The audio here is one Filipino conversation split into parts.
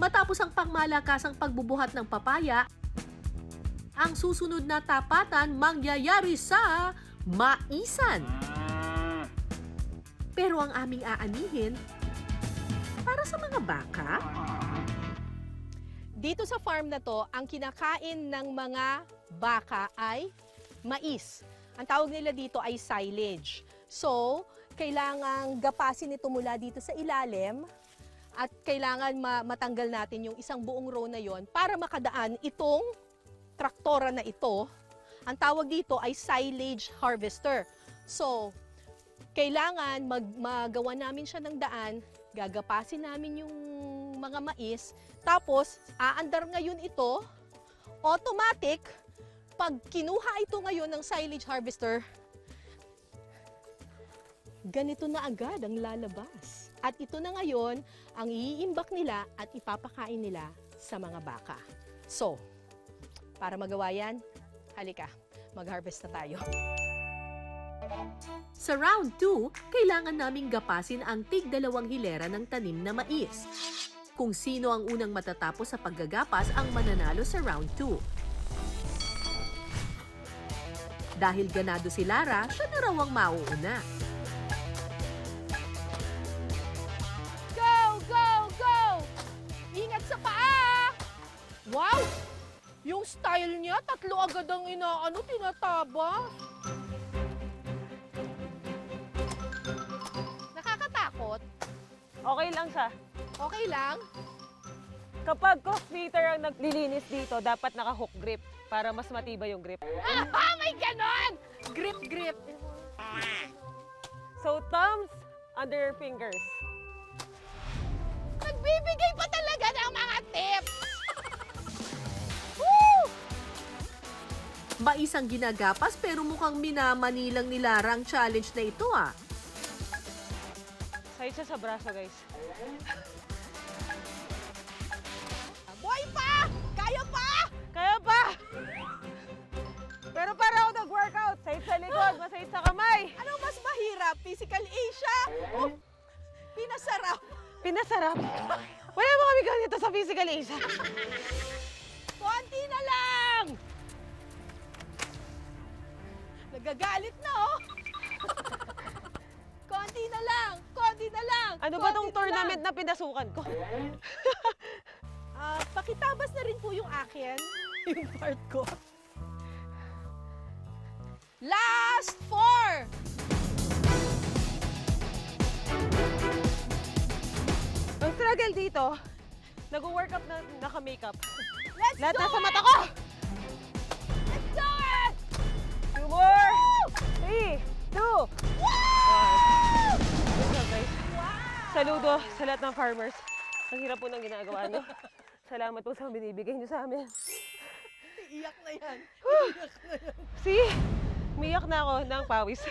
Matapos ang pangmalakasang pagbubuhat ng papaya, ang susunod na tapatan mangyayari sa maisan. Pero ang aming aanihin, para sa mga baka? Dito sa farm na to, ang kinakain ng mga baka ay mais. Ang tawag nila dito ay silage. So, kailangang gapasin ito mula dito sa ilalim at kailangan matanggal natin yung isang buong row na yon para makadaan itong traktora na ito. Ang tawag dito ay silage harvester. So, kailangan magawa namin siya ng daan, gagapasin namin yung mga mais, tapos aandar ngayon ito, automatic, pag kinuha ito ngayon ng silage harvester, ganito na agad ang lalabas. At ito na ngayon ang iimbak nila at ipapakain nila sa mga baka. So, para magawa yan, halika, mag-harvest na tayo. Sa round 2, kailangan naming gapasin ang tig-2 hilera ng tanim na mais. Kung sino ang unang matatapos sa paggagapas ang mananalo sa round 2. Dahil ganado si Lara, siya na raw ang mauuna. Go! Go! Go! Ingat sa paa! Wow! Yung style niya, 3 agad ang tinataba. Nakakatakot? Okay lang siya. Okay lang? Kapag crossfitter ang naglilinis dito, dapat naka-hook grip para mas matibay yung grip. Ah, may ganon! Grip, grip. So, thumbs under your fingers. Nagbibigay pa talaga ng mga tips! Woo! Mais ang ginagapas pero mukhang minamanilang ni Lara ang challenge na ito ah. Side siya sa braso, guys. Buhay pa! Kaya pa! Kaya pa! Pero para ako nag-workout, side sa likod, masahid sa kamay. Ano mas mahirap? Physical Asia? O pinasarap? Pinasarap. Wala mo kami ganito sa physical Asia. Konti na lang! Nagagalit na, oh! Konti na lang! Konti na lang! Ano ba konti tong na tournament lang. na pinasukan ko? Pakitabas na rin po yung akin. Yung part ko. Last 4! Ang struggle dito, nag-workout na naka-makeup. Let's Lahat do nasa it! mata ko! Let's do it! 2 more! 3, 2, Woo! Good job, guys. Wow! Saludo sa lahat ng farmers. Ang hirap po ng ginagawa nyo. Salamat po sa binibigay nyo sa amin. Iyak na yan. Iyak na yan. See? Umiyak na ako ng pawis.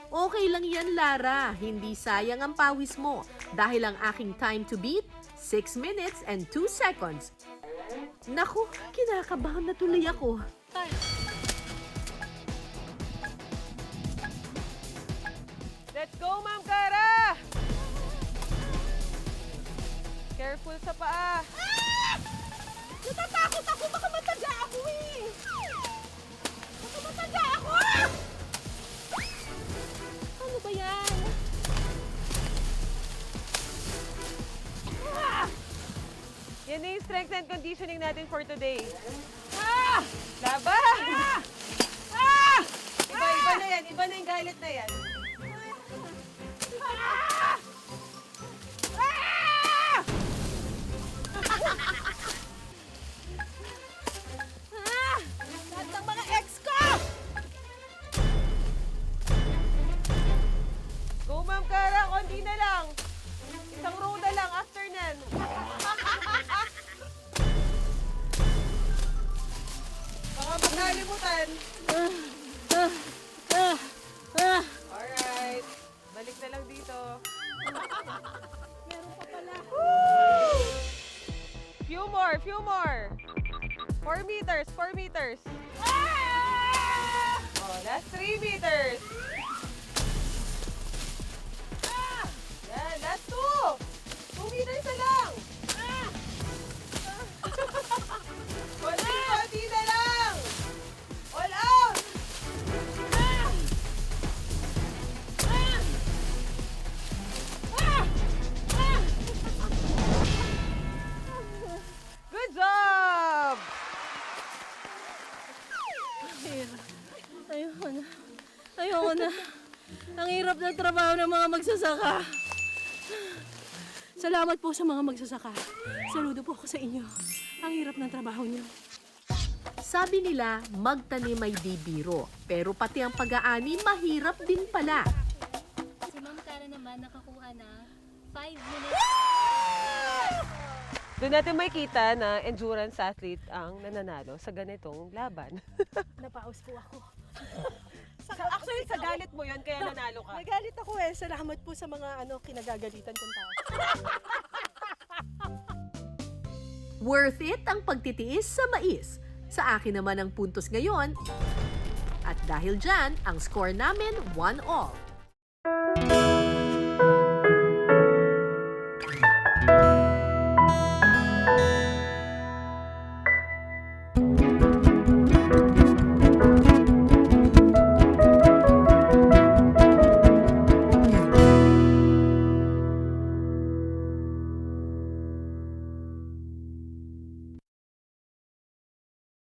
Okay lang yan, Lara. Hindi sayang ang pawis mo. Dahil ang aking time to beat, 6 minutes and 2 seconds. Naku, kinakabahan na tuloy ako. Let's go, Ma'am Cara! Careful sa paa. Natatakot ako! Baka mataga ako eh! Baka mataga ako! Ano ba yan? Yan na yung strength and conditioning natin for today. Ah! Laban! Ah! Ah! Iba na yan. Iba na yung galit na yan. Ah! Ah! Ah! Lahat ng mga ex ko! Go, Ma'am Cara. Konti na lang. Isang row na lang after nan. Baka pag nalimutan. Alright. Balik na lang dito. Meron pa pala. Few more. 4 meters, 4 meters. Ah! Oh, last 3 meters. Ah! Yan, last 2. 2 meters na lang. hirap ng trabaho ng mga magsasaka. Salamat po sa mga magsasaka. Saludo po ako sa inyo. Ang hirap ng trabaho niyo. Sabi nila, magtanim ay di biro. Pero pati ang pag-aani, mahirap din pala. Si Ma'am Cara naman nakakuha na 5 minutes. Doon natin makikita na endurance athlete ang nananalo sa ganitong laban. Napaus po ako. Actually, sa galit mo yun, kaya nanalo ka. Nagalit ako eh. Salamat po sa mga kinagagalitan kong tao. Worth it ang pagtitiis sa mais. Sa akin naman ang puntos ngayon. At dahil dyan, ang score namin 1-all.